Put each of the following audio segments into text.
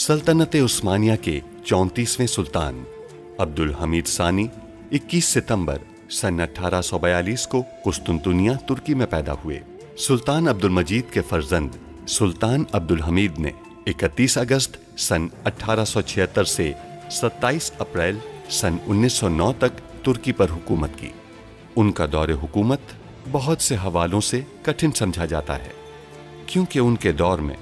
सल्तनत उस्मानिया के 34वें सुल्तान अब्दुल हमीद सानी 21 सितंबर सन 1842 को कुस्तुनतुनिया तुर्की में पैदा हुए। सुल्तान अब्दुल मजीद के फर्जंद सुल्तान अब्दुल हमीद ने 31 अगस्त सन 1876 से 27 अप्रैल सन 1909 तक तुर्की पर हुकूमत की। उनका दौरे हुकूमत बहुत से हवालों से कठिन समझा जाता है, क्योंकि उनके दौर में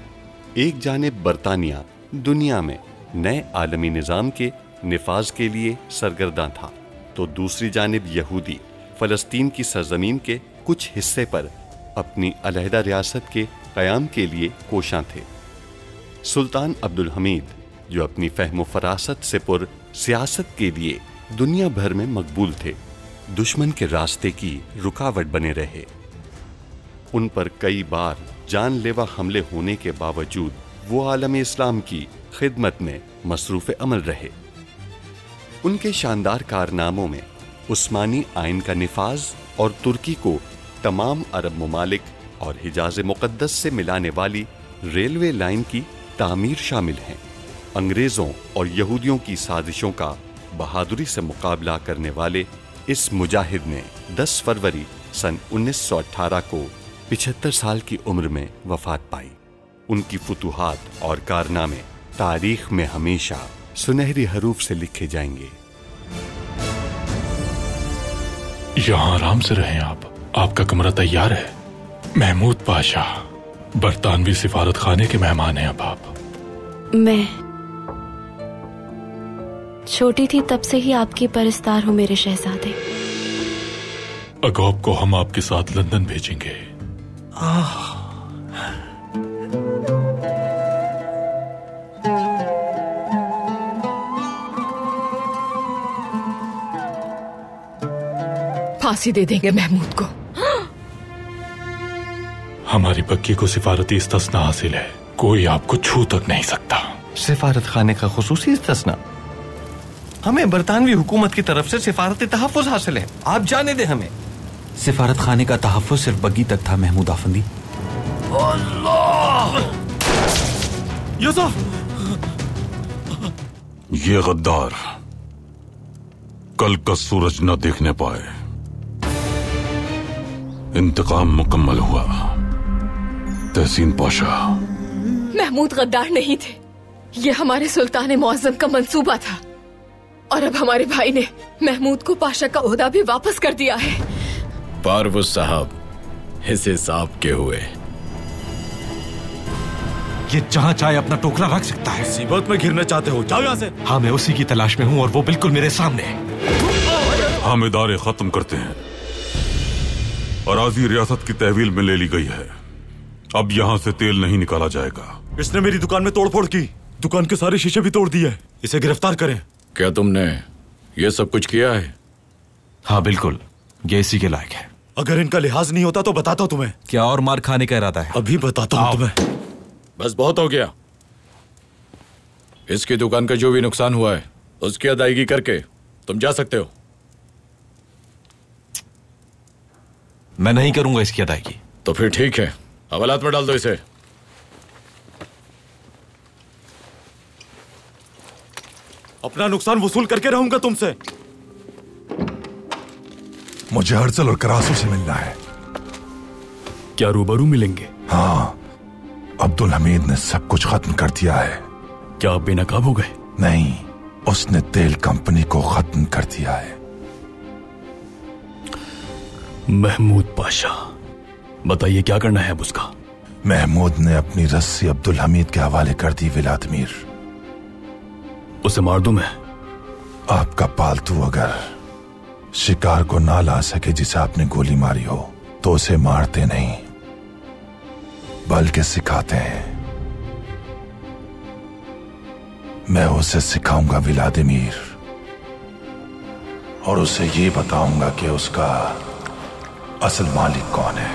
एक जानिब बरतानिया दुनिया में नए आलमी निज़ाम के निफाज के लिए सरगर्दा था, तो दूसरी जानिब यहूदी फ़लस्तीन की सरजमीन के कुछ हिस्से पर अपनी अलहदा रियासत के क़याम के लिए कोशां थे। सुल्तान अब्दुल हमीद, जो अपनी फ़हम फ़रासत से पुर सियासत के लिए दुनिया भर में मकबूल थे, दुश्मन के रास्ते की रुकावट बने रहे। उन पर कई बार जानलेवा हमले होने के बावजूद वो आलम इस्लाम की खिदमत में मसरूफ़ अमल रहे। उनके शानदार कारनामों में उस्मानी आइन का निफाज और तुर्की को तमाम अरब ममालिक और हिजाज मुक़द्दस से मिलाने वाली रेलवे लाइन की तामीर शामिल हैं। अंग्रेज़ों और यहूदियों की साजिशों का बहादुरी से मुकाबला करने वाले इस मुजाहिद ने 10 फरवरी सन 1918 को 75 साल की उम्र में वफ़ात पाई। उनकी फुतूहात और कारनामे तारीख में हमेशा सुनहरी हरूफ से लिखे जाएंगे। यहाँ आराम से रहें आप, आपका कमरा तैयार है। महमूद पाशा बरतानवी सिफारत खाने के मेहमान हैं अब आप। मैं छोटी थी तब से ही आपकी परस्तार हूँ मेरे शहजादे। अगौब को हम आपके साथ लंदन भेजेंगे। फांसी दे देंगे महमूद को। हमारी पक्की को सिफारती इस्तिस्ना हासिल है, कोई आपको छू तक नहीं सकता। सिफारत खाने का खुसूसी इस्तिस्ना? हमें बरतानवी हुकूमत की तरफ से सिफारती तहफ़्फ़ुज़ हासिल है, आप जाने दें हमें। सिफारत खाने का तहफ़्फ़ुज़ सिर्फ बग्गी तक था महमूद आफंदी। अल्लाह! यूसुफ! ये गद्दार कल का सूरज न देखने पाए। इंतकाम मुकम्मल हुआ। तहसीन पाशा, महमूद गद्दार नहीं थे, ये हमारे सुल्तान मुअज़्ज़म का मंसूबा था, और अब हमारे भाई ने महमूद को पाशा का ओहदा भी वापस कर दिया है। पारवुज़ साहब, हिस्से साहब के हुए। ये जहाँ चाहे अपना टोकरा रख सकता है। मुसीबत में घिरना चाहते हो, जाओ यहाँ से। हाँ, मैं उसी की तलाश में हूँ और वो बिल्कुल मेरे सामने है। हम इदारे खत्म करते हैं। अराजी रियासत की तहवील में ले ली गई है, अब यहाँ से तेल नहीं निकाला जाएगा। इसने मेरी दुकान में तोड़फोड़ की, दुकान के सारे शीशे भी तोड़ दिए। इसे गिरफ्तार करें। क्या तुमने ये सब कुछ किया है? हाँ बिल्कुल, ये इसी के लायक है। अगर इनका लिहाज नहीं होता तो बताता हूँ तुम्हें। क्या और मार खाने का इरादा है? अभी बताता हूँ तुम्हें। बस बहुत हो गया। इसकी दुकान का जो भी नुकसान हुआ है उसकी अदायगी करके तुम जा सकते हो। मैं नहीं करूंगा इसकी अदायगी। तो फिर ठीक है, हवालात में डाल दो इसे। अपना नुकसान वसूल करके रहूंगा तुमसे। मुझे हर्जल और करासू से मिलना है। क्या रूबरू मिलेंगे? हाँ, अब्दुल हमीद ने सब कुछ खत्म कर दिया है। क्या आप बेनकाब हो गए? नहीं, उसने तेल कंपनी को खत्म कर दिया है। महमूद पाशा, बताइए क्या करना है अब उसका? महमूद ने अपनी रस्सी अब्दुल हमीद के हवाले कर दी व्लादिमीर। उसे मार दूं मैं? आपका पालतू अगर शिकार को ना ला सके जिसे आपने गोली मारी हो तो उसे मारते नहीं बल्कि सिखाते हैं। मैं उसे सिखाऊंगा व्लादिमीर, और उसे ये बताऊंगा कि उसका असल मालिक कौन है।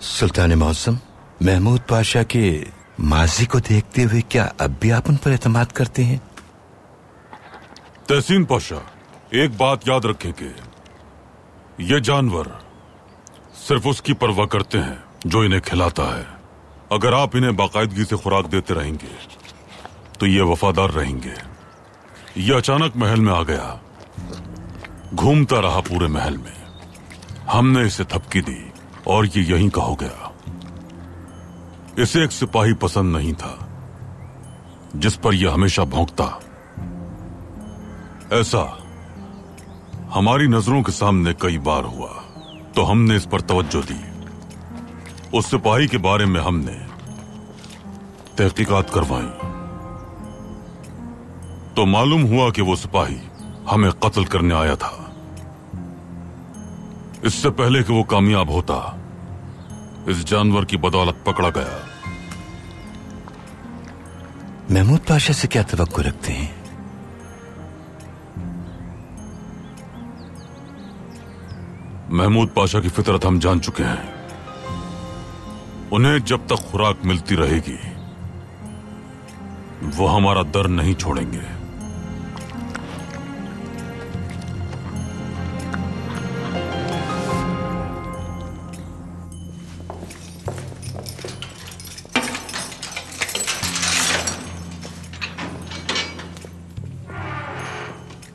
सुल्तान मुअज़्ज़म, महमूद पाशा के माजी को देखते हुए क्या अब भी आप उन पर एतमाद करते हैं? तहसीन पाशा, एक बात याद रखें कि ये जानवर सिर्फ उसकी परवाह करते हैं जो इन्हें खिलाता है। अगर आप इन्हें बाकायदगी से खुराक देते रहेंगे तो ये वफादार रहेंगे। ये अचानक महल में आ गया, घूमता रहा पूरे महल में। हमने इसे थपकी दी और ये यहीं का हो गया। इसे एक सिपाही पसंद नहीं था जिस पर यह हमेशा भौंकता। ऐसा हमारी नजरों के सामने कई बार हुआ तो हमने इस पर तवज्जो दी। उस सिपाही के बारे में हमने तहकीकात करवाई तो मालूम हुआ कि वो सिपाही हमें कत्ल करने आया था। इससे पहले कि वो कामयाब होता, इस जानवर की बदौलत पकड़ा गया। महमूद पाशा से क्या तवक्को रखते हैं? महमूद पाशा की फितरत हम जान चुके हैं। उन्हें जब तक खुराक मिलती रहेगी वो हमारा दर नहीं छोड़ेंगे।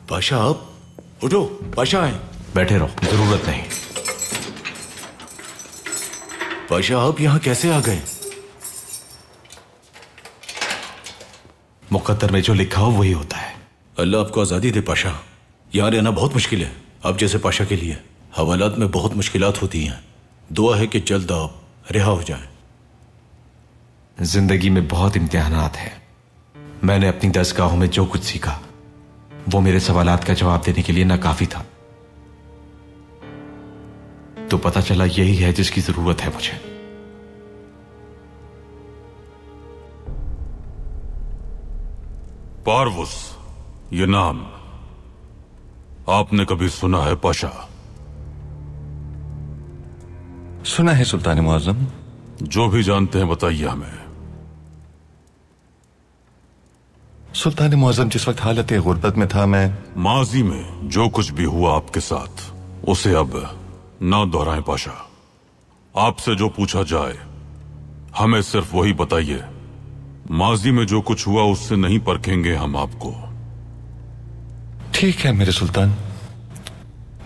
पाशा आप उठो, पाशा आए। बैठे रहो, जरूरत नहीं। पाशा आप यहां कैसे आ गए? मुकद्दर में जो लिखा हो वही होता है। अल्लाह आपको आजादी दे पाशा। यहां रहना बहुत मुश्किल है आप जैसे पाशा के लिए। हवालात में बहुत मुश्किलात होती हैं। दुआ है कि जल्द आप रिहा हो जाएं। जिंदगी में बहुत इम्तिहानात हैं। मैंने अपनी दरसगाहों में जो कुछ सीखा वो मेरे सवालात का जवाब देने के लिए नाकाफी था। तो पता चला यही है जिसकी जरूरत है मुझे। पारवुस, ये नाम आपने कभी सुना है पाशा? सुना है सुल्तान मुअज्जम। जो भी जानते हैं बताइए हमें। सुल्तान मुअज्जम, जिस वक्त हालत गुर्बत में था मैं माजी में जो कुछ भी हुआ आपके साथ उसे अब ना दोहराएं पाशा। आपसे जो पूछा जाए हमें सिर्फ वही बताइए। माजी में जो कुछ हुआ उससे नहीं परखेंगे हम आपको। ठीक है मेरे सुल्तान।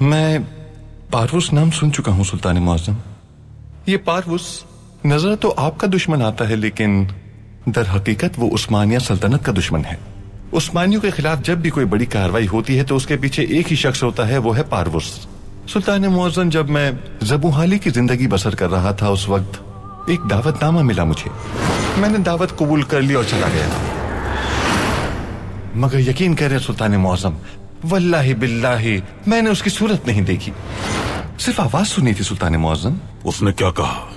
मैं पारवुस नाम सुन चुका हूं सुल्तान मुअज्जम। ये पारवुस नजर तो आपका दुश्मन आता है लेकिन दर हकीकत वो उस्मानिया सल्तनत का दुश्मन है। उस्मानियों के खिलाफ जब भी कोई बड़ी कार्रवाई होती है तो उसके पीछे एक ही शख्स होता है, वो है पारवुस। सुल्तान मुअज्जम, जब मैं ज़बूहाली की जिंदगी बसर कर रहा था उस वक्त एक दावतनामा मिला मुझे। मैंने दावत कबूल कर ली और चला गया। मगर यकीन करें सुल्तान मुअज्जम, वल्लाहि बिल्लाहि मैंने उसकी सूरत नहीं देखी, सिर्फ आवाज सुनी थी। सुल्तान मुअज्जम, उसने क्या कहा?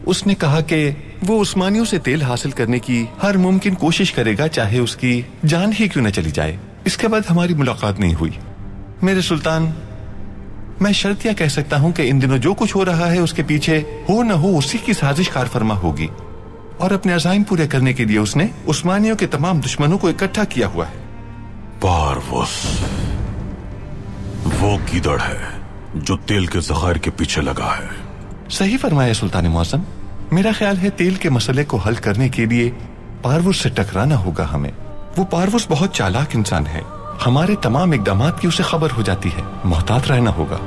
उसने कहा कि वो उस्मानियों से तेल हासिल करने की हर मुमकिन कोशिश करेगा, चाहे उसकी जान ही क्यों न चली जाए। इसके बाद हमारी मुलाकात नहीं हुई। मेरे सुल्तान, मैं शर्तिया कह सकता हूं कि इन दिनों जो कुछ हो रहा है उसके पीछे हो न हो उसी की साजिश कारफरमा होगी और अपने अज़ाइम पूरे करने के लिए उसने उस्मानियों के तमाम दुश्मनों को इकट्ठा किया हुआ है। पारवुस वो गीदड़ है जो तेल के ज़खायर के पीछे लगा है। सही फरमाया सुल्तान मुअज्जम। मेरा ख्याल है तेल के मसले को हल करने के लिए पारवुस से टकराना होगा हमें। वो पारवुस बहुत चालाक इंसान है। हमारे तमाम इकदामात की उसे खबर हो जाती है। मोहतात रहना होगा।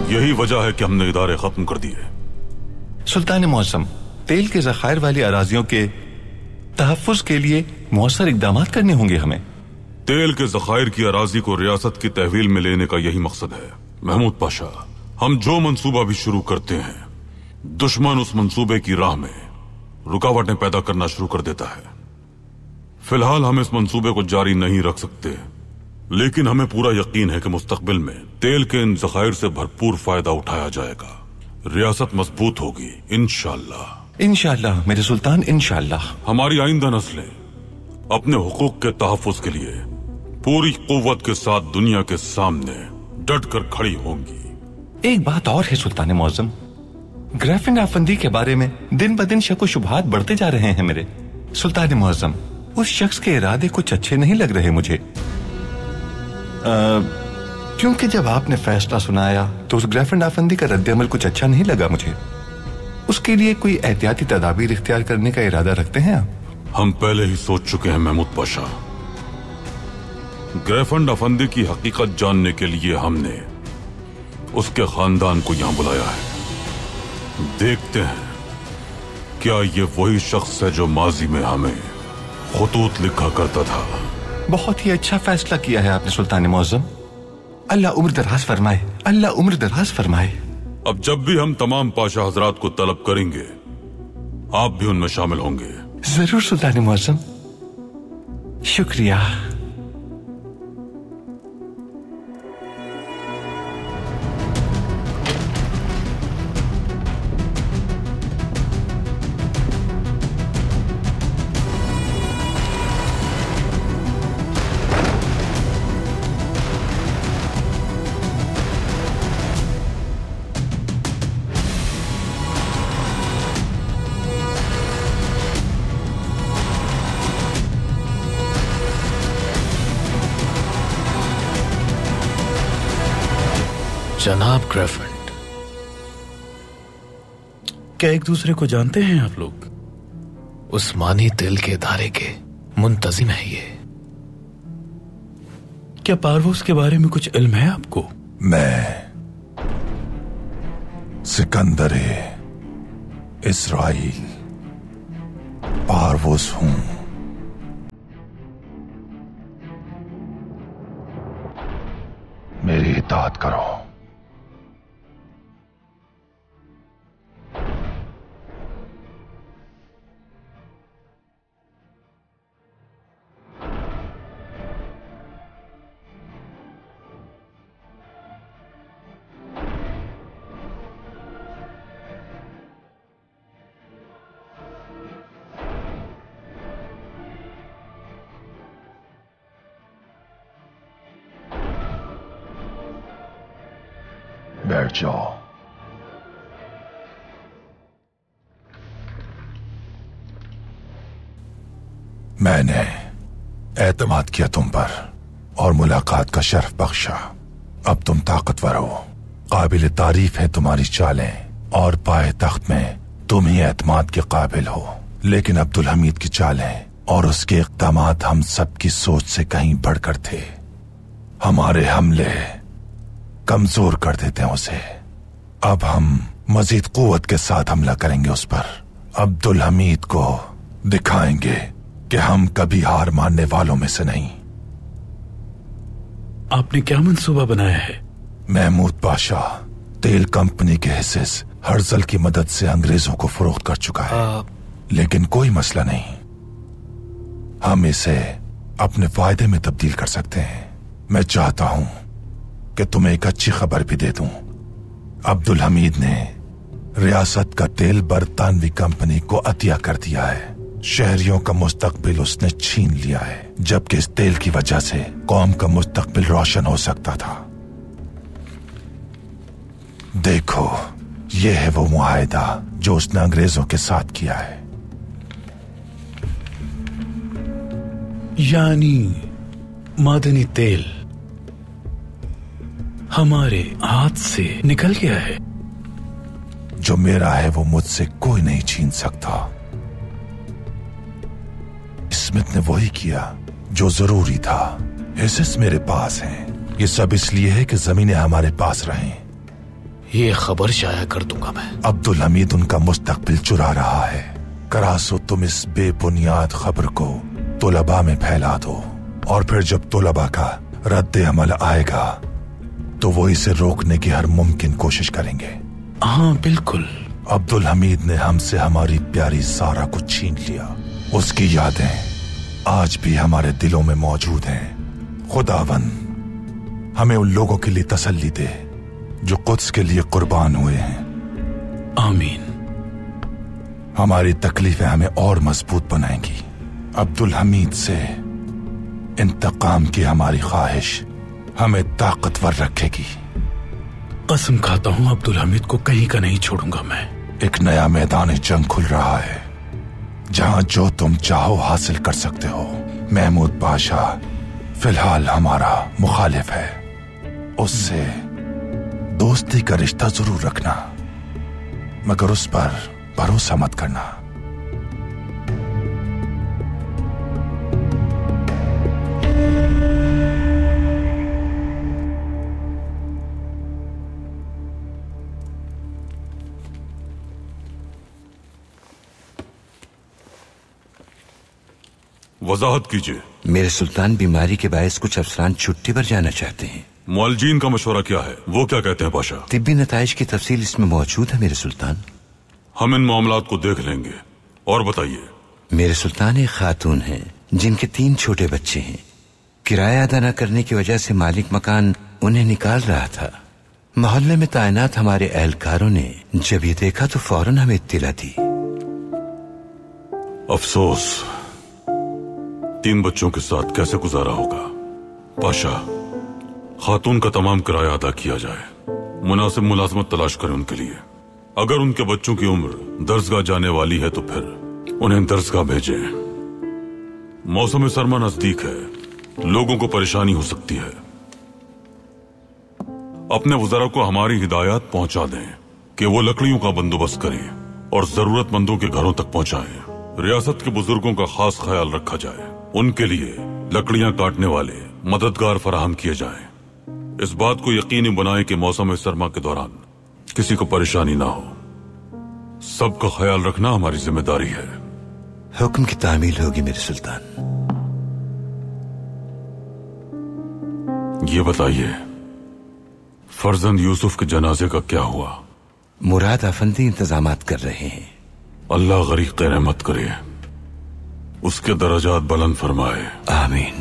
यही वजह है कि हमने इदारे खत्म कर दिए। सुल्तान मुअज्जम, तेल के ज़खायर वाली अराजियों के तहफ़्फ़ुज़ के लिए मौसर इकदामात करने होंगे हमें। तेल के ज़खायर की अराजी को रियासत की तहवील में लेने का यही मकसद है। महमूद पाशा, हम जो मंसूबा भी शुरू करते हैं दुश्मन उस मंसूबे की राह में रुकावटें पैदा करना शुरू कर देता है। फिलहाल हम इस मंसूबे को जारी नहीं रख सकते, लेकिन हमें पूरा यकीन है कि मुस्तकबिल में तेल के इन ज़खायर से भरपूर फायदा उठाया जाएगा। रियासत मजबूत होगी इंशाअल्लाह। इंशाअल्लाह मेरे सुल्तान, इंशाअल्लाह। हमारी आइंदा नस्लें अपने हुकूक के तहफ़्फ़ुज़ के लिए पूरी कुव्वत के साथ दुनिया के सामने डट कर खड़ी होंगी। एक बात और है सुल्तान मुअज्जम, ग्राफिन आफंदी के बारे में दिन ब दिन शक व शुबहात बढ़ते जा रहे हैं मेरे सुल्तान मुअज्जम। उस शख्स के इरादे कुछ अच्छे नहीं लग रहे मुझे। क्योंकि जब आपने फैसला सुनाया तो उस ग्राफिन आफंदी का रद्द अमल कुछ अच्छा नहीं लगा मुझे। उसके लिए कोई एहतियाती तदाबीर इख्तियार करने का इरादा रखते हैं आप? हम पहले ही सोच चुके हैं महमूद पाशा। ग्रेफंड अफंदी की हकीकत जानने के लिए हमने उसके खानदान को यहां बुलाया है। देखते हैं क्या ये वही शख्स है जो माजी में हमें खुतूत लिखा करता था। बहुत ही अच्छा फैसला किया है आपने सुल्तान मुअज्जम। अल्लाह उम्र दराज फरमाए, अल्लाह उम्र दराज फरमाए। अब जब भी हम तमाम पाशा हजरात को तलब करेंगे, आप भी उनमें शामिल होंगे। जरूर सुल्तान मुअज्जम, शुक्रिया। जनाब ग्रेफंड, क्या एक दूसरे को जानते हैं आप लोग? उस्मानी दिल के इदारे के मुंतजिम है ये। क्या पारवोस के बारे में कुछ इल्म है आपको? मैं सिकंदर इस्राइल पारवोस हूं। मेरी इताअत करो। बैठ जाओ। मैंने एतमाद किया तुम पर और मुलाकात का शर्फ बख्शा। अब तुम ताकतवर हो, काबिल तारीफ है तुम्हारी चालें और पाए तख्त में तुम ही एतमाद के काबिल हो। लेकिन अब्दुल हमीद की चालें और उसके इक़दामात हम सबकी सोच से कहीं बढ़कर थे। हमारे हमले कमजोर कर देते हैं उसे। अब हम मजीद कुव्वत के साथ हमला करेंगे उस पर। अब्दुल हमीद को दिखाएंगे कि हम कभी हार मानने वालों में से नहीं। आपने क्या मंसूबा बनाया है? महमूद पाशा तेल कंपनी के हिस्से हर्जल की मदद से अंग्रेजों को फरोख्त कर चुका है। लेकिन कोई मसला नहीं, हम इसे अपने फायदे में तब्दील कर सकते हैं। मैं चाहता हूं कि तुम्हें एक अच्छी खबर भी दे दूं। अब्दुल हमीद ने रियासत का तेल बरतानवी कंपनी को अतिया कर दिया है। शहरियों का मुस्तकबिल उसने छीन लिया है, जबकि इस तेल की वजह से कौम का मुस्तकबिल रोशन हो सकता था। देखो, यह है वो मुआहिदा जो उसने अंग्रेजों के साथ किया है। यानी मादनी तेल हमारे हाथ से निकल गया है। जो मेरा है वो मुझसे कोई नहीं छीन सकता। स्मिथ ने वही किया जो जरूरी था। हिस्से मेरे पास हैं। ये सब इसलिए है कि जमीनें हमारे पास रहें। ये खबर शाया कर दूंगा मैं। अब्दुल हमीद उनका मुस्तकबिल चुरा रहा है। करासो तुम इस बेबुनियाद खबर को तोलबा में फैला दो, और फिर जब तोलबा का रद्द अमल आएगा तो वो इसे रोकने की हर मुमकिन कोशिश करेंगे। हाँ बिल्कुल। अब्दुल हमीद ने हमसे हमारी प्यारी सारा को छीन लिया। उसकी यादें आज भी हमारे दिलों में मौजूद हैं। खुदावन हमें उन लोगों के लिए तसल्ली दे जो कुद्स के लिए कुर्बान हुए हैं। आमीन। हमारी तकलीफें हमें और मजबूत बनाएंगी। अब्दुल हमीद से इंतकाम की हमारी ख्वाहिश हमें ताकतवर रखेगी। कसम खाता हूं अब्दुल हमीद को कहीं का नहीं छोड़ूंगा मैं। एक नया मैदान जंग खुल रहा है जहां जो तुम चाहो हासिल कर सकते हो। महमूद पाशा फिलहाल हमारा मुखालिफ है। उससे दोस्ती का रिश्ता जरूर रखना, मगर उस पर भरोसा मत करना। वजाहत कीजिए। मेरे सुल्तान बीमारी के बायस कुछ अफसरान छुट्टी पर जाना चाहते हैं। मुअल्लिजीन का मशवरा क्या है? वो क्या कहते हैं पाशा? तिब्बी नताइज की तफसील इसमें मौजूद है मेरे सुल्तान। हम इन मामलात को देख लेंगे। और बताइए। मेरे सुल्तान एक खातून हैं जिनके 3 छोटे बच्चे हैं। किराया अदा न करने की वजह से मालिक मकान उन्हें निकाल रहा था। मोहल्ले में तैनात हमारे एहलकारों ने जब ये देखा तो फौरन हमें इत्तिला दी। अफसोस, 3 बच्चों के साथ कैसे गुजारा होगा। पाशा, खातून का तमाम किराया अदा किया जाए। मुनासिब मुलाजमत तलाश करें उनके लिए। अगर उनके बच्चों की उम्र दर्जगाह जाने वाली है तो फिर उन्हें दर्जगाह भेजें। मौसम सरमा नजदीक है, लोगों को परेशानी हो सकती है। अपने वज़रा को हमारी हिदायत पहुंचा दें कि वो लकड़ियों का बंदोबस्त करें और जरूरतमंदों के घरों तक पहुंचाएं। रियासत के बुजुर्गों का खास ख्याल रखा जाए। उनके लिए लकड़ियां काटने वाले मददगार फराहम किए जाएं। इस बात को यकीनी बनाएं कि मौसम सरमा के दौरान किसी को परेशानी ना हो। सबका ख्याल रखना हमारी जिम्मेदारी है। हुक्म की तामील होगी मेरे सुल्तान। ये बताइए, फर्जंद यूसुफ के जनाजे का क्या हुआ? मुराद अफंदी इंतजामात कर रहे हैं। अल्लाह गरीक रहमत करे, उसके दर्जात बुलंद फरमाए। आमीन।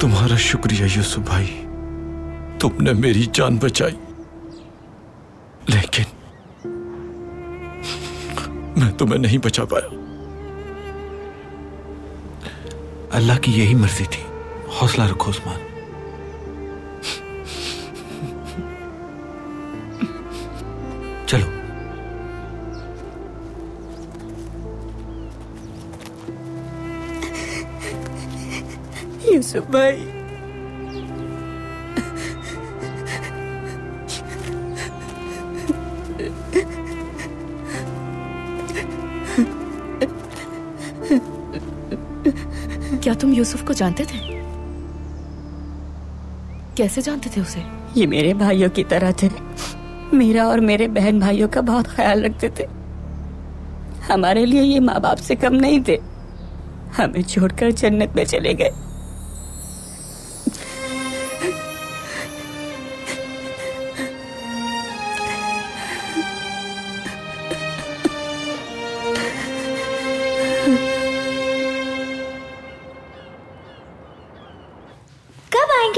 तुम्हारा शुक्रिया यूसुफ भाई, तुमने मेरी जान बचाई। लेकिन मैं तुम्हें नहीं बचा पाया। अल्लाह की यही मर्जी थी। हौसला रखो उस्मान। चलो। यूसुफ भाई, क्या तुम यूसुफ को जानते थे? कैसे जानते थे उसे? ये मेरे भाइयों की तरह थे। मेरा और मेरे बहन भाइयों का बहुत ख्याल रखते थे। हमारे लिए ये माँ बाप से कम नहीं थे। हमें छोड़कर जन्नत में चले गए।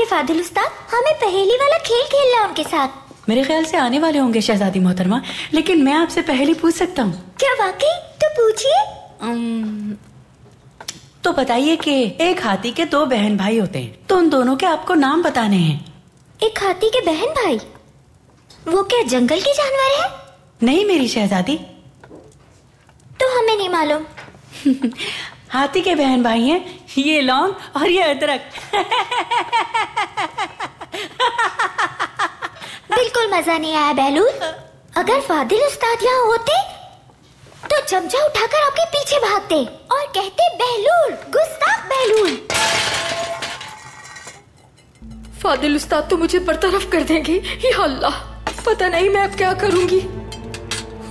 फादिल उस्ताद, हमें पहेली वाला खेल खेलना है उनके साथ। मेरे ख्याल से आने वाले होंगे शहजादी मोहतरमा, लेकिन मैं आपसे पहेली पूछ सकता हूँ क्या? वाकई? तो पूछिए। तो बताइए कि एक हाथी के 2 बहन भाई होते हैं, तो उन दोनों के आपको नाम बताने हैं। एक हाथी के बहन भाई? वो क्या जंगल के जानवर है? नहीं मेरी शहजादी। तो हमें नहीं मालूम। हाथी के बहन भाई हैं ये लौंग और ये अदरक। बिल्कुल मजा नहीं आया बहलूल। अगर फादिल उस्ताद यहाँ होते तो चमचा उठाकर आपके पीछे भागते और कहते बहलूल, गुस्ताख बहलूल। फादिल उस्ताद तो मुझे बरतरफ कर देंगे। या अल्लाह, पता नहीं मैं अब क्या करूंगी।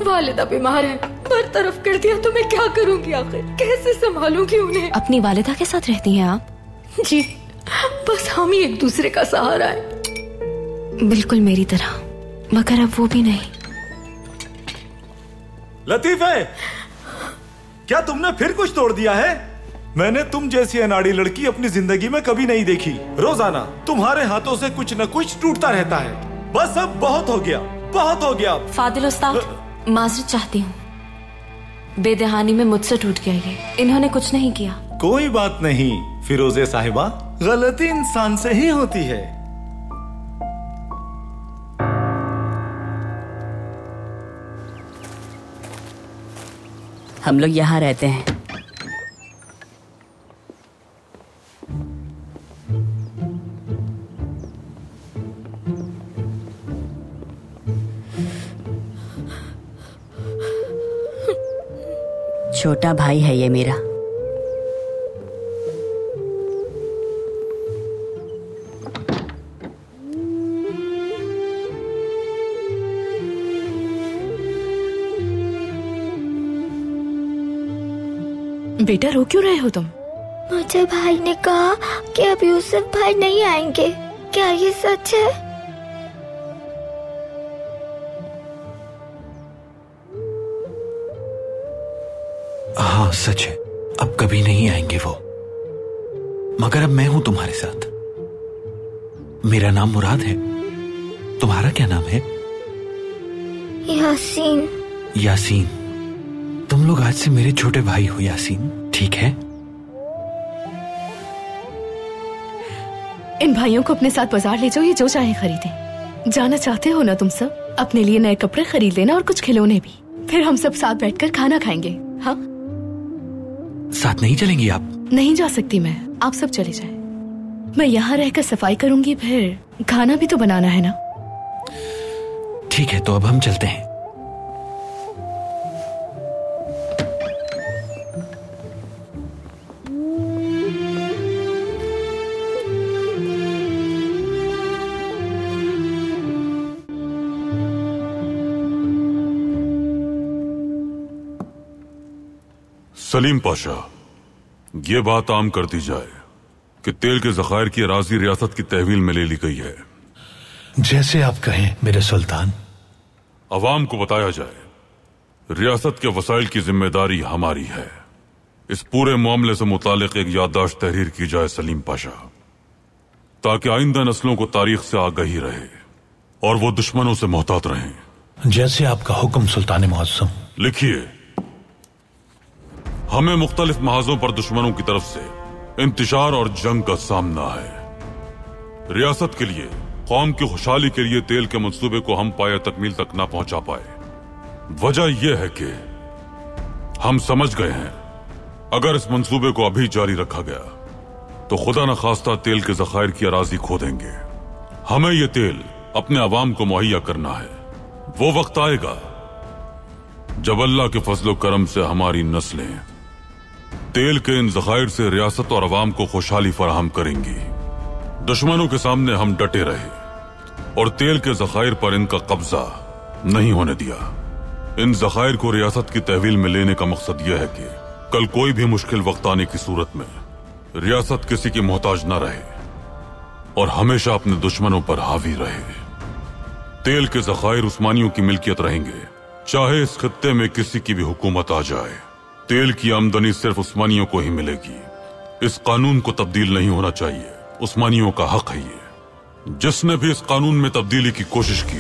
वालिदा बीमार है, बरतरफ कर दिया तो मैं क्या करूंगी? आखिर कैसे संभालूंगी उन्हें? अपनी वालिदा के साथ रहती हैं आप? जी, बस हम ही एक दूसरे का सहारा है। बिल्कुल मेरी तरह, मगर अब वो भी नहीं। लतीफे, क्या तुमने फिर कुछ तोड़ दिया है? मैंने तुम जैसी अनाड़ी लड़की अपनी जिंदगी में कभी नहीं देखी। रोजाना तुम्हारे हाथों से कुछ न कुछ टूटता रहता है। बस अब बहुत हो गया, बहुत हो गया। फादिल उस्ताद, माजरत चाहती हूँ, बेदहानी में मुझसे टूट गया ये। इन्होंने कुछ नहीं किया। कोई बात नहीं फिरोजे साहिबा, गलती इंसान से ही होती है। हम लोग यहाँ रहते हैं। छोटा भाई है ये मेरा। बेटा रो क्यों रहे हो तुम? मुझे भाई ने कहा कि अब यूसुफ भाई नहीं आएंगे। क्या ये सच है? हाँ सच है, अब कभी नहीं आएंगे वो। मगर अब मैं हूं तुम्हारे साथ। मेरा नाम मुराद है। तुम्हारा क्या नाम है? यासीन। यासीन, तुम लोग आज से मेरे छोटे भाई हो यासीन, ठीक है? इन भाइयों को अपने साथ बाजार ले जाओ, ये जो चाहे खरीदें। जाना चाहते हो ना तुम सब? अपने लिए नए कपड़े खरीद लेना और कुछ खिलौने भी। फिर हम सब साथ बैठकर खाना खाएंगे। हाँ, साथ नहीं चलेंगी आप? नहीं जा सकती मैं, आप सब चले जाएं। मैं यहाँ रहकर सफाई करूंगी, फिर खाना भी तो बनाना है ना। ठीक है, तो अब हम चलते हैं। सलीम पाशा, ये बात आम कर दी जाए कि तेल के जखायर की अराजी रियासत की तहवील में ले ली गई है। जैसे आप कहें मेरे सुल्तान। अवाम को बताया जाए, रियासत के वसाइल की जिम्मेदारी हमारी है। इस पूरे मामले से मुतालिक एक याददाश्त तहरीर की जाए सलीम पाशा, ताकि आइंदा नस्लों को तारीख से आगाही रहे और वो दुश्मनों से मोहतात रहें। जैसे आपका हुक्म सुल्तान मुअज्जम। लिखिए, हमें मुख्तलिफ महाजों पर दुश्मनों की तरफ से इंतशार और जंग का सामना है। रियासत के लिए, कौम की खुशहाली के लिए तेल के मंसूबे को हम पाए तकमील तक ना पहुंचा पाए। वजह यह है कि हम समझ गए हैं, अगर इस मंसूबे को अभी जारी रखा गया तो खुदा न खास्ता तेल के जखायर की अराजी खो देंगे। हमें यह तेल अपने अवाम को मुहैया करना है। वो वक्त आएगा जब अल्लाह के फजलो करम से हमारी नस्लें तेल के इन जखायर से रियासत और अवाम को खुशहाली फराहम करेंगी। दुश्मनों के सामने हम डटे रहे और तेल के जखायर पर इनका कब्जा नहीं होने दिया। इन जखायर को रियासत की तहवील में लेने का मकसद यह है कि कल कोई भी मुश्किल वक्त आने की सूरत में रियासत किसी की मोहताज न रहे और हमेशा अपने दुश्मनों पर हावी रहे। तेल के जखायर उस्मानियों की मिल्कियत रहेंगे, चाहे इस खित्ते में किसी की भी हुकूमत आ जाए। तेल की आमदनी सिर्फ उस्मानियों को ही मिलेगी। इस कानून को तब्दील नहीं होना चाहिए, उस्मानियों का हक है ये। जिसने भी इस कानून में तब्दीली की कोशिश की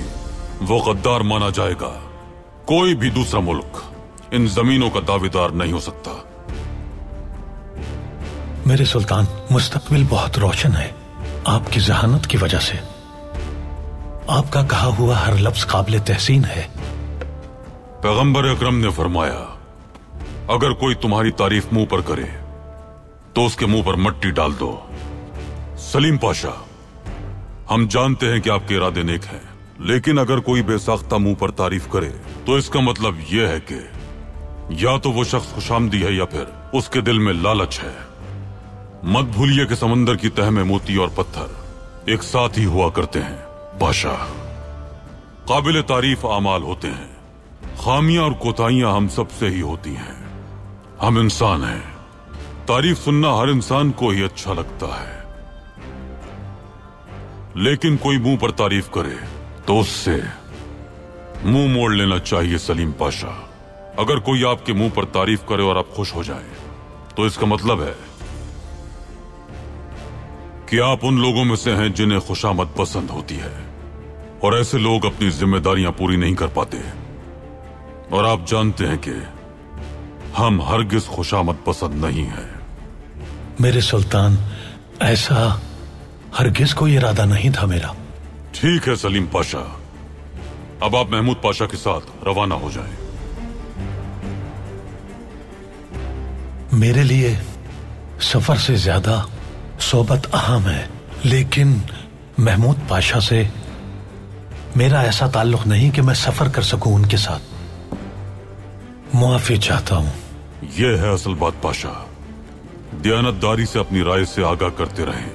वो गद्दार माना जाएगा। कोई भी दूसरा मुल्क इन जमीनों का दावेदार नहीं हो सकता। मेरे सुल्तान, मुस्तकबिल बहुत रोशन है आपकी जहानत की वजह से। आपका कहा हुआ हर लफ्ज काबिल तहसीन है। पैगंबर अकरम ने फरमाया, अगर कोई तुम्हारी तारीफ मुंह पर करे तो उसके मुंह पर मट्टी डाल दो। सलीम पाशा, हम जानते हैं कि आपके इरादे नेक हैं, लेकिन अगर कोई बेसाख्ता मुंह पर तारीफ करे तो इसका मतलब यह है कि या तो वो शख्स खुशामदी है या फिर उसके दिल में लालच है। मत भूलिए कि समंदर की तह में मोती और पत्थर एक साथ ही हुआ करते हैं। पाशा, काबिल तारीफ आमाल होते हैं, खामियां और कोताहियां हम सबसे ही होती हैं। हम इंसान हैं, तारीफ सुनना हर इंसान को ही अच्छा लगता है, लेकिन कोई मुंह पर तारीफ करे तो उससे मुंह मोड़ लेना चाहिए। सलीम पाशा, अगर कोई आपके मुंह पर तारीफ करे और आप खुश हो जाएं, तो इसका मतलब है कि आप उन लोगों में से हैं जिन्हें खुशामद पसंद होती है, और ऐसे लोग अपनी जिम्मेदारियां पूरी नहीं कर पाते। और आप जानते हैं कि हम हरगिज खुशामद पसंद नहीं हैं। मेरे सुल्तान, ऐसा हरगिज कोई इरादा नहीं था मेरा। ठीक है सलीम पाशा, अब आप महमूद पाशा के साथ रवाना हो जाएं। मेरे लिए सफर से ज्यादा सोबत अहम है, लेकिन महमूद पाशा से मेरा ऐसा ताल्लुक नहीं कि मैं सफर कर सकूं उनके साथ। मुआफी चाहता हूं। यह है असल बात पाशा। दयानतदारी से अपनी राय से आगाह करते रहें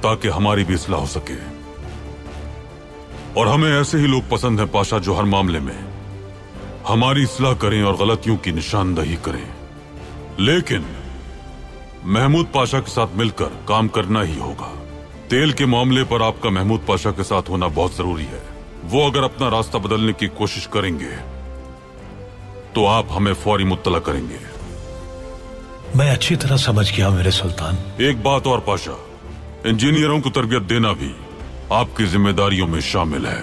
ताकि हमारी भी इस्लाह हो सके। और हमें ऐसे ही लोग पसंद हैं पाशा जो हर मामले में हमारी इस्लाह करें और गलतियों की निशानदही करें। लेकिन महमूद पाशा के साथ मिलकर काम करना ही होगा। तेल के मामले पर आपका महमूद पाशा के साथ होना बहुत जरूरी है। वो अगर अपना रास्ता बदलने की कोशिश करेंगे तो आप हमें फौरी मुत्तला करेंगे। मैं अच्छी तरह समझ गया मेरे सुल्तान। एक बात और पाशा, इंजीनियरों को तरबियत देना भी आपकी जिम्मेदारियों में शामिल है।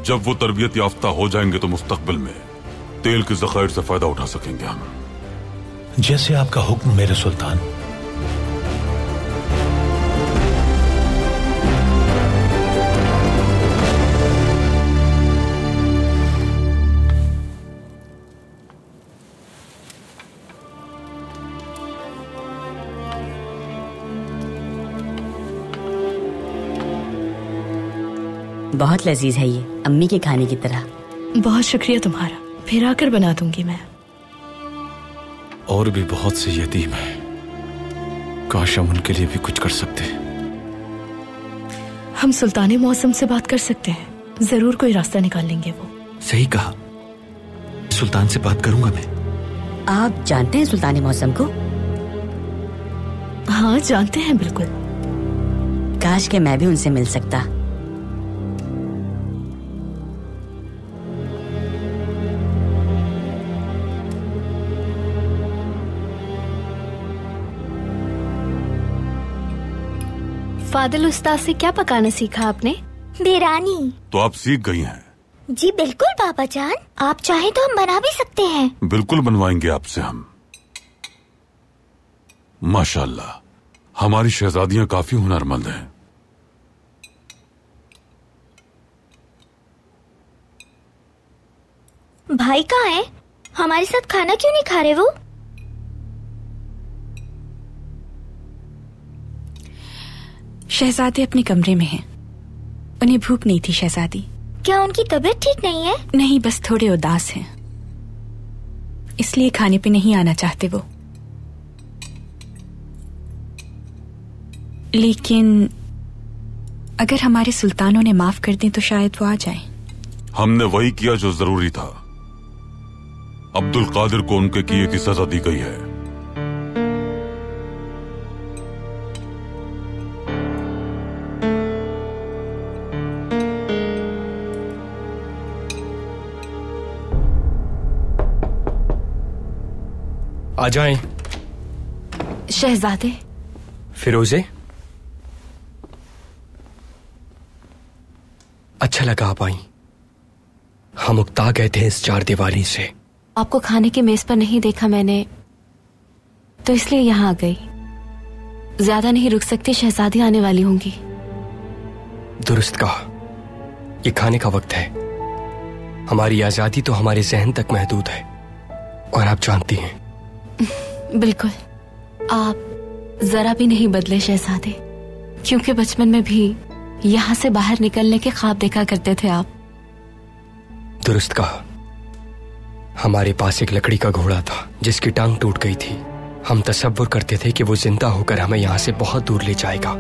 जब वो तरबियत याफ्ता हो जाएंगे तो मुस्तकबिल में तेल के ज़खायर से फायदा उठा सकेंगे हम। जैसे आपका हुक्म मेरे सुल्तान। बहुत लजीज है ये, अम्मी के खाने की तरह। बहुत शुक्रिया तुम्हारा, फिर आकर बना दूंगी मैं। और भी बहुत से यतीम हैं, काश हम उनके लिए भी कुछ कर सकते। हम सुल्तान मौसम से बात कर सकते हैं, जरूर कोई रास्ता निकाल लेंगे वो। सही कहा, सुल्तान से बात करूंगा मैं। आप जानते हैं सुल्तान मौसम को? हाँ जानते हैं बिल्कुल। काश के मैं भी उनसे मिल सकता। फादिल उस्ताद से क्या पकाना सीखा आपने? देरानी। तो आप सीख गई हैं? जी बिल्कुल पापा जान, आप चाहें तो हम बना भी सकते हैं। बिल्कुल बनवाएंगे आपसे हम। माशाल्लाह, हमारी शहजादियां काफी हुनरमंद हैं। भाई कहाँ है? हमारे साथ खाना क्यों नहीं खा रहे वो? शहजादी अपने कमरे में हैं। उन्हें भूख नहीं थी शहजादी। क्या उनकी तबीयत ठीक नहीं है? नहीं, बस थोड़े उदास हैं, इसलिए खाने पे नहीं आना चाहते वो। लेकिन अगर हमारे सुल्तान उन्हें माफ कर दें तो शायद वो आ जाएं। हमने वही किया जो जरूरी था। अब्दुल कादिर को उनके किए की सजा दी गई है। आ जाएं। शहजादे। फिरोजे, अच्छा लगा आप आई। हम उकता गए थे इस चार दीवारी से। आपको खाने की मेज पर नहीं देखा मैंने, तो इसलिए यहाँ आ गई। ज्यादा नहीं रुक सकती, शहजादी आने वाली होंगी। दुरुस्त कहा, ये खाने का वक्त है। हमारी आजादी तो हमारे जहन तक महदूद है, और आप जानती हैं। बिल्कुल, आप जरा भी नहीं बदले शहजादे, क्योंकि बचपन में भी यहाँ से बाहर निकलने के ख्वाब देखा करते थे आप। दुरुस्त कहा, हमारे पास एक लकड़ी का घोड़ा था जिसकी टांग टूट गई थी। हम तसव्वुर करते थे कि वो जिंदा होकर हमें यहाँ से बहुत दूर ले जाएगा।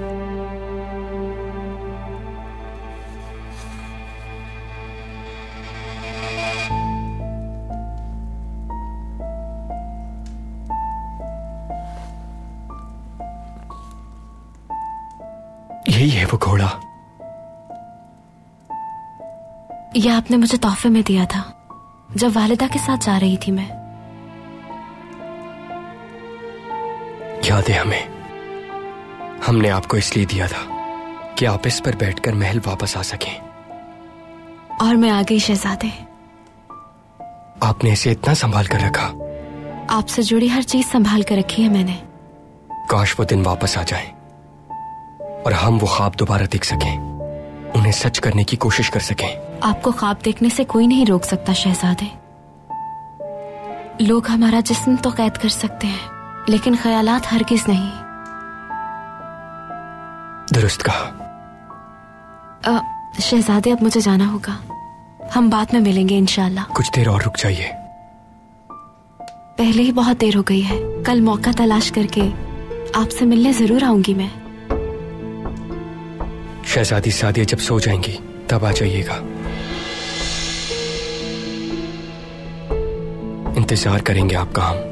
यही है वो घोड़ा। यह आपने मुझे तोहफे में दिया था जब वालिदा के साथ जा रही थी मैं। याद है हमें। हमने आपको इसलिए दिया था कि आप इस पर बैठकर महल वापस आ सकें। और मैं आ गई शहजादे। आपने इसे इतना संभाल कर रखा। आपसे जुड़ी हर चीज संभाल कर रखी है मैंने। काश वो दिन वापस आ जाए और हम वो ख्वाब दोबारा देख सकें, उन्हें सच करने की कोशिश कर सकें। आपको ख्वाब देखने से कोई नहीं रोक सकता शहजादे। लोग हमारा जिस्म तो कैद कर सकते हैं, लेकिन ख्यालात हरगिज नहीं। दुरुस्त कहा। शहजादे, अब मुझे जाना होगा। हम बाद में मिलेंगे इंशाल्लाह। कुछ देर और रुक जाइए। पहले ही बहुत देर हो गई है। कल मौका तलाश करके आपसे मिलने जरूर आऊंगी मैं। शहजादी सादिया जब सो जाएंगी तब आ जाइएगा। इंतजार करेंगे आपका हम।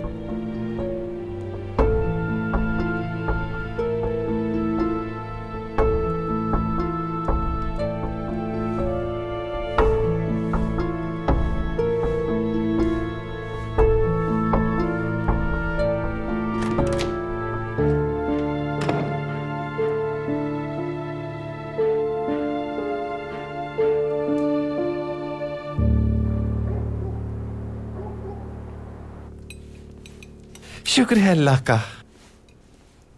शुक्र है अल्लाह का,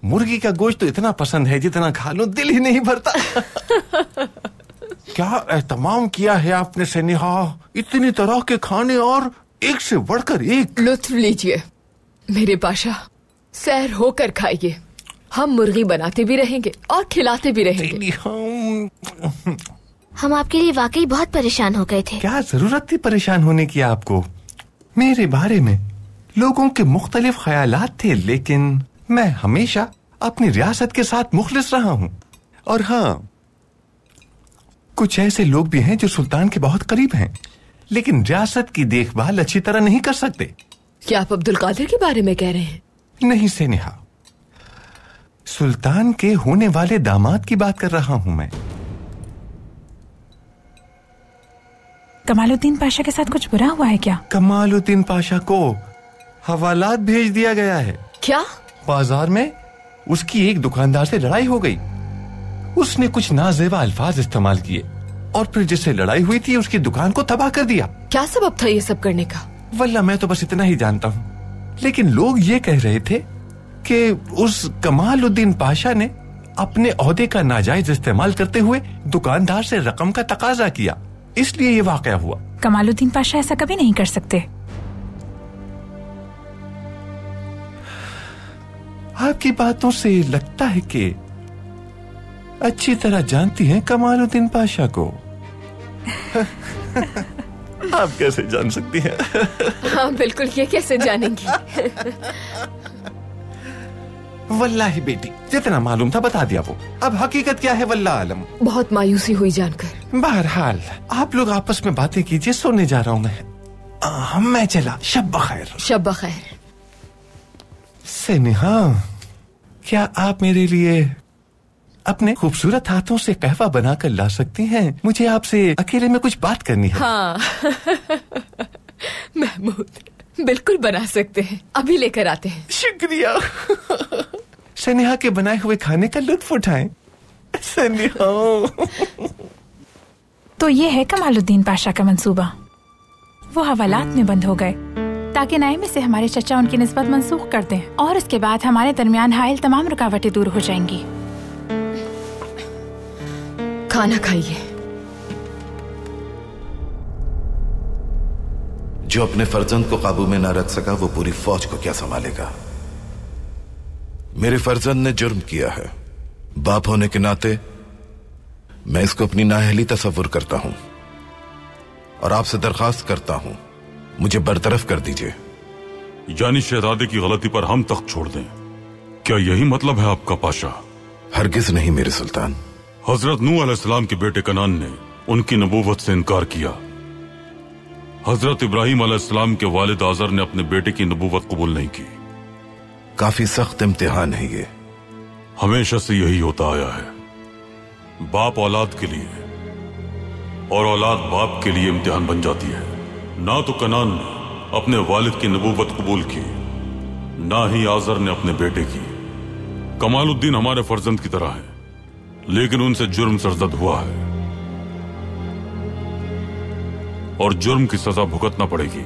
मुर्गी का गोश्त तो इतना पसंद है जितना खा लो दिल ही नहीं भरता। क्या एहतमाम किया है आपने सनेहा, इतनी तरह के खाने और एक से बढ़कर एक। लुत्फ लीजिए मेरे बादशाह, सैर होकर खाइए। हम मुर्गी बनाते भी रहेंगे और खिलाते भी रहेंगे। हम आपके लिए वाकई बहुत परेशान हो गए थे। क्या जरूरत थी परेशान होने की आपको? मेरे बारे में लोगों के मुख्तलिफ ख्यालात थे, लेकिन मैं हमेशा अपनी रियासत के साथ मुखलिस रहा हूँ। और हाँ, कुछ ऐसे लोग भी हैं जो सुल्तान के बहुत करीब हैं, लेकिन रियासत की देखभाल अच्छी तरह नहीं कर सकते। क्या आप अब्दुल कादिर के बारे में कह रहे हैं? नहीं सनेहा, सुल्तान के होने वाले दामाद की बात कर रहा हूँ मैं। कमालुद्दीन पाशा के साथ कुछ बुरा हुआ है क्या? कमालुद्दीन पाशा को हवालात भेज दिया गया है। क्या? बाजार में उसकी एक दुकानदार से लड़ाई हो गई। उसने कुछ नाजेबा अल्फाज इस्तेमाल किए और फिर जिससे लड़ाई हुई थी उसकी दुकान को तबाह कर दिया। क्या सबब था ये सब करने का? वल्ला मैं तो बस इतना ही जानता हूँ, लेकिन लोग ये कह रहे थे कि उस कमालुद्दीन पाशा ने अपने ओहदे का नाजायज इस्तेमाल करते हुए दुकानदार से रकम का तकाजा किया, इसलिए ये वाकया हुआ। कमालुद्दीन पाशा ऐसा कभी नहीं कर सकते। आपकी बातों से लगता है कि अच्छी तरह जानती हैं कमालुद्दीन पाशा को। आप कैसे जान सकती हैं? हाँ बिल्कुल, ये कैसे जानेंगी? वल्लाही बेटी, जितना मालूम था बता दिया वो। अब हकीकत क्या है वल्लाह आलम। बहुत मायूसी हुई जानकर। बहरहाल आप लोग आपस में बातें कीजिए, सोने जा रहा हूँ मैं चला। शब बखैर। शब बखैर। सनेहा, क्या आप मेरे लिए अपने खूबसूरत हाथों से कहवा बनाकर ला सकती हैं? मुझे आपसे अकेले में कुछ बात करनी है। हाँ महमूद, बिल्कुल बना सकते हैं, अभी लेकर आते हैं। शुक्रिया। सनेहा के बनाए हुए खाने का लुत्फ उठाएं। सनेहा। तो ये है कमालुद्दीन पाशा का मंसूबा। वो हवालात में बंद हो गए ताकि नाइमी से हमारे चचा उनकी निस्बत मंसूख कर दें, और उसके बाद हमारे दरमियान हाइल तमाम रुकावटें दूर हो जाएंगी। खाना खाइए। जो अपने फर्जंद को काबू में ना रख सका वो पूरी फौज को क्या संभालेगा? मेरे फर्जंद ने जुर्म किया है, बाप होने के नाते मैं इसको अपनी नाअहली तस्वुर करता हूं और आपसे दरखास्त करता हूं मुझे बरतरफ कर दीजिए। यानी शहजादे की गलती पर हम तख्त छोड़ दें, क्या यही मतलब है आपका पाशा? हरगिज नहीं मेरे सुल्तान। हजरत नूह अलैहिस्सलाम के बेटे कनान ने उनकी नबूवत से इनकार किया। हजरत इब्राहिम अलैहिस्सलाम के वालिद आजर ने अपने बेटे की नबूवत कबूल नहीं की। काफी सख्त इम्तिहान है ये। हमेशा से यही होता आया है, बाप औलाद के लिए और औलाद बाप के लिए इम्तिहान बन जाती है। ना तो कनान ने अपने वालिद की नबूवत कबूल की, ना ही आजर ने अपने बेटे की। कमालुद्दीन हमारे फर्जंद की तरह है, लेकिन उनसे जुर्म सरजद हुआ है और जुर्म की सजा भुगतना पड़ेगी।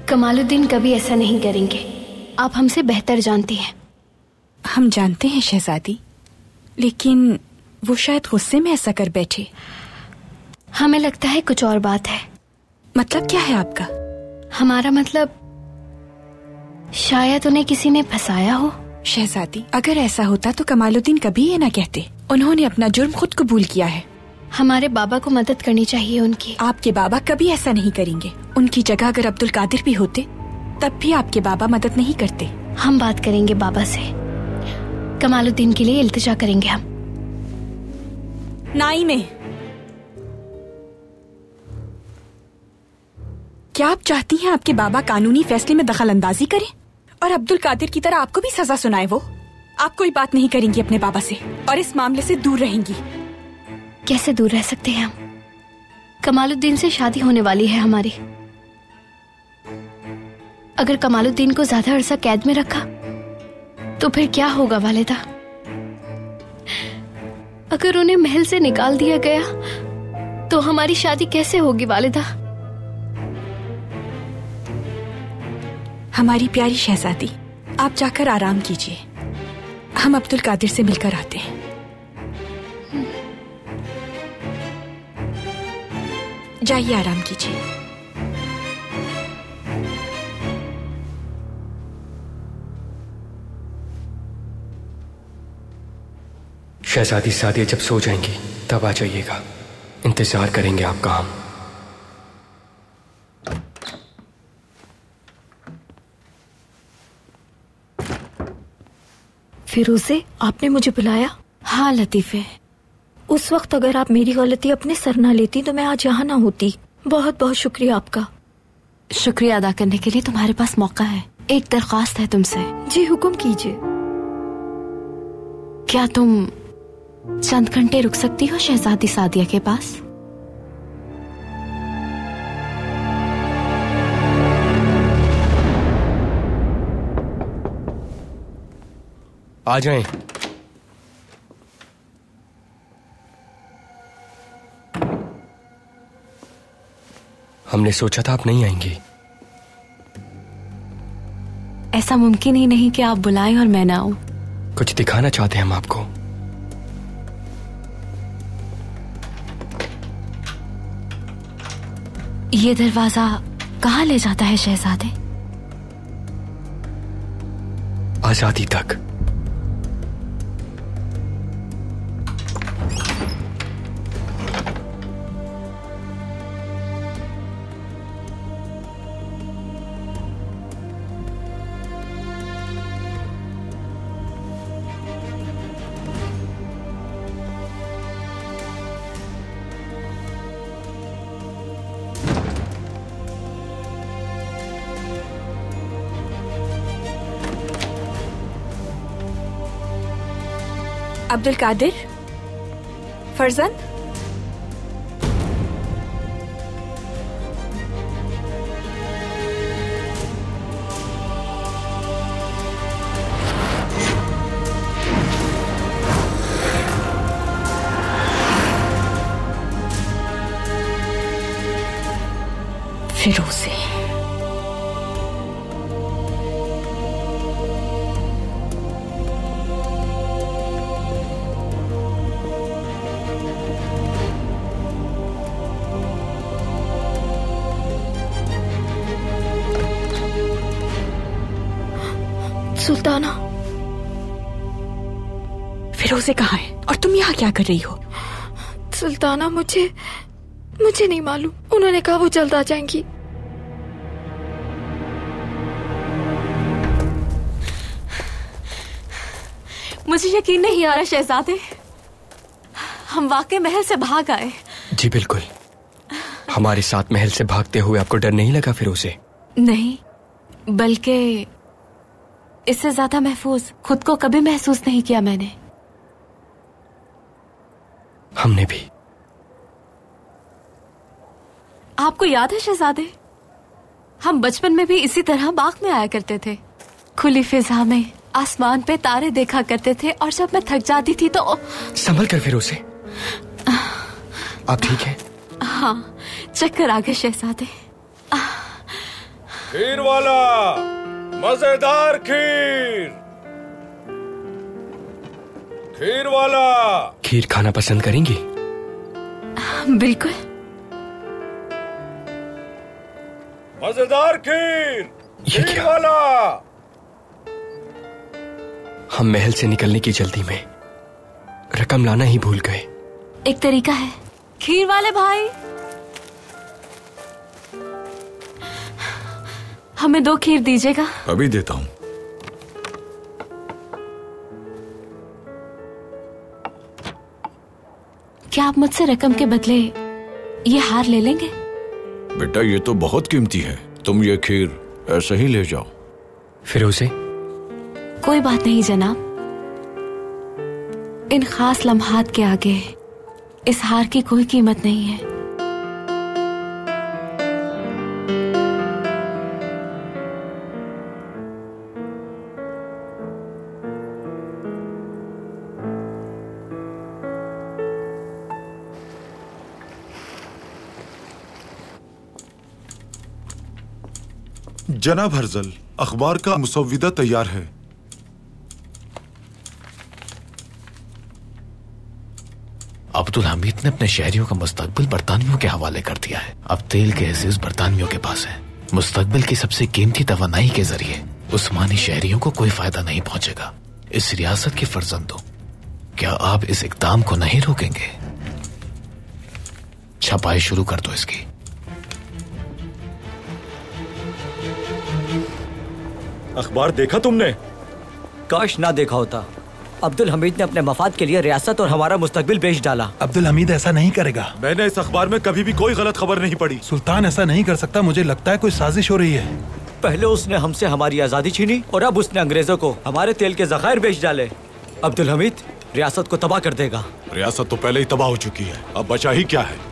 कमालुद्दीन कभी ऐसा नहीं करेंगे, आप हमसे बेहतर जानती हैं। हम जानते हैं शहजादी, लेकिन वो शायद गुस्से में ऐसा कर बैठे। हमें लगता है कुछ और बात है। मतलब क्या है आपका? हमारा मतलब शायद उन्हें किसी ने फंसाया हो। शहजादी, अगर ऐसा होता तो कमालुद्दीन कभी ये ना कहते। उन्होंने अपना जुर्म खुद कबूल किया है। हमारे बाबा को मदद करनी चाहिए उनकी। आपके बाबा कभी ऐसा नहीं करेंगे। उनकी जगह अगर अब्दुल कादिर भी होते तब भी आपके बाबा मदद नहीं करते। हम बात करेंगे बाबा से, कमालुद्दीन के लिए इल्तिजा करेंगे हम। नाइमे, क्या आप चाहती हैं आपके बाबा कानूनी फैसले में दखल अंदाजी करें और अब्दुल कादिर की तरह आपको भी सजा सुनाए? वो आप कोई बात नहीं करेंगी अपने बाबा से और इस मामले से दूर रहेंगी। कैसे दूर रह सकते हैं हम? कमालुद्दीन से शादी होने वाली है हमारी। अगर कमालुद्दीन को ज्यादा अरसा कैद में रखा तो फिर क्या होगा वालिदा? अगर उन्हें महल से निकाल दिया गया तो हमारी शादी कैसे होगी वालिदा? हमारी प्यारी शहजादी, आप जाकर आराम कीजिए। हम अब्दुल कादिर से मिलकर आते हैं। जाइए, आराम कीजिए। शहजादी सादिया जब सो जाएंगी तब आ जाइएगा। इंतजार करेंगे आपका हम। फिरोज़े, आपने मुझे बुलाया? हाँ लतीफ़े, उस वक्त अगर आप मेरी गलती अपने सर ना लेती तो मैं आज यहाँ ना होती। बहुत बहुत शुक्रिया आपका। शुक्रिया अदा करने के लिए तुम्हारे पास मौका है। एक दरख्वास्त है तुमसे। जी हुक्म कीजिए। क्या तुम चंद घंटे रुक सकती हो शहजादी सादिया के पास? आ जाएं। हमने सोचा था आप नहीं आएंगी। ऐसा मुमकिन ही नहीं कि आप बुलाएं और मैं ना आऊं। कुछ दिखाना चाहते हैं हम आपको। ये दरवाजा कहाँ ले जाता है शहजादे? आजादी तक। अब्दुल कादिर, फरजंद, फिरोज़े। सुल्ताना, फिरोज़े कहाँ है और तुम यहाँ क्या कर रही हो? सुल्ताना, मुझे नहीं मालूम। उन्होंने कहा वो जल्द आ जाएंगी। मुझे यकीन नहीं आ रहा शहजादे, हम वाकई महल से भाग आए। जी बिल्कुल। हमारे साथ महल से भागते हुए आपको डर नहीं लगा फिरोज़े? नहीं, बल्कि इससे ज्यादा महफूज खुद को कभी महसूस नहीं किया मैंने। हमने भी। आपको याद है शहजादे, हम बचपन में भी इसी तरह बाग में आया करते थे। खुली फिजा में आसमान पे तारे देखा करते थे और जब मैं थक जाती थी तो। संभल कर फिरोज़े, आप ठीक हैं? हाँ, चक्कर आ गए शहजादे। खीर वाला, मजेदार खीर। खीर वाला। खीर खाना पसंद करेंगी? बिल्कुल। मजेदार खीर। खीर वाला। हम महल से निकलने की जल्दी में रकम लाना ही भूल गए। एक तरीका है, खीर वाले भाई, हमें 2 खीर दीजिएगा। अभी देता हूँ। क्या आप मुझसे रकम के बदले ये हार ले लेंगे? बेटा ये तो बहुत कीमती है, तुम ये खीर ऐसे ही ले जाओ। फिरोजे, कोई बात नहीं जनाब, इन खास लम्हात के आगे इस हार की कोई कीमत नहीं है। जनाब हर्जल, अखबार का मुसव्विदा तैयार है। अब्दुल हमीद ने अपने शहरियों का मुस्तकबिल बरतानियों के हवाले कर दिया है। अब तेल के अजीज बरतानियों के पास है। मुस्तकबिल की सबसे कीमती तवानाई के जरिए उस्मानी शहरियों को कोई फायदा नहीं पहुंचेगा। इस रियासत के फर्जंदों, क्या आप इस इकदाम को नहीं रोकेंगे? छपाई शुरू कर दो इसकी। अखबार देखा तुमने? काश ना देखा होता। अब्दुल हमीद ने अपने मफाद के लिए रियासत और हमारा मुस्तकबिल बेच डाला। अब्दुल हमीद ऐसा नहीं करेगा। मैंने इस अखबार में कभी भी कोई गलत खबर नहीं पढ़ी। सुल्तान ऐसा नहीं कर सकता, मुझे लगता है कोई साजिश हो रही है। पहले उसने हमसे हमारी आजादी छीनी और अब उसने अंग्रेजों को हमारे तेल के जखायर बेच डाले। अब्दुल हमीद रियासत को तबाह कर देगा। रियासत तो पहले ही तबाह हो चुकी है, अब बचा ही क्या है?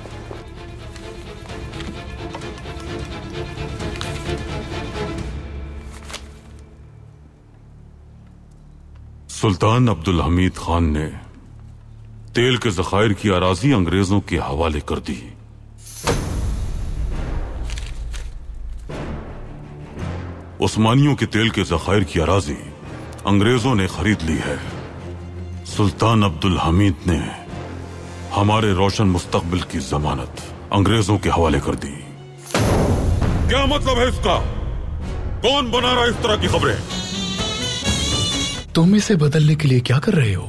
सुल्तान अब्दुल हमीद खान ने तेल के जखायर की अराजी अंग्रेजों के हवाले कर दी। उस्मानियों के तेल के जखायर की अराजी अंग्रेजों ने खरीद ली है। सुल्तान अब्दुल हमीद ने हमारे रोशन मुस्तकबिल की जमानत अंग्रेजों के हवाले कर दी। क्या मतलब है इसका? कौन बना रहा है इस तरह की खबरें? तुम इसे बदलने के लिए क्या कर रहे हो?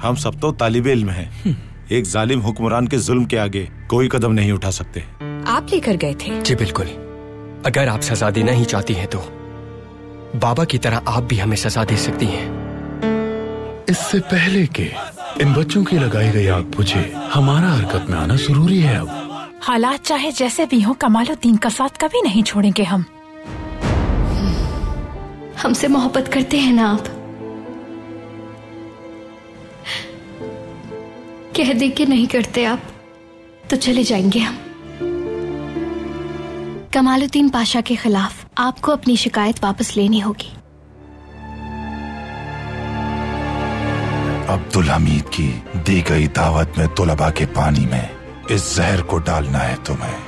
हम सब तो तालिबे इल्म हैं। एक जालिम हुक्मरान के जुल्म के आगे कोई कदम नहीं उठा सकते। आप लेकर गए थे? जी बिल्कुल। अगर आप सजा देना ही चाहती हैं तो बाबा की तरह आप भी हमें सजा दे सकती हैं। इससे पहले कि इन बच्चों की लगाई गई आग बुझे, हमारा हरकत में आना जरूरी है। अब हालात चाहे जैसे भी हो, कमालुद्दीन का साथ कभी नहीं छोड़ेंगे हम। हमसे मोहब्बत करते हैं ना आप? कह दे कि नहीं करते आप तो चले जाएंगे हम। कमालुद्दीन पाशा के खिलाफ आपको अपनी शिकायत वापस लेनी होगी। अब्दुल हमीद की दी गई दावत में तुलबा के पानी में इस जहर को डालना है तुम्हें।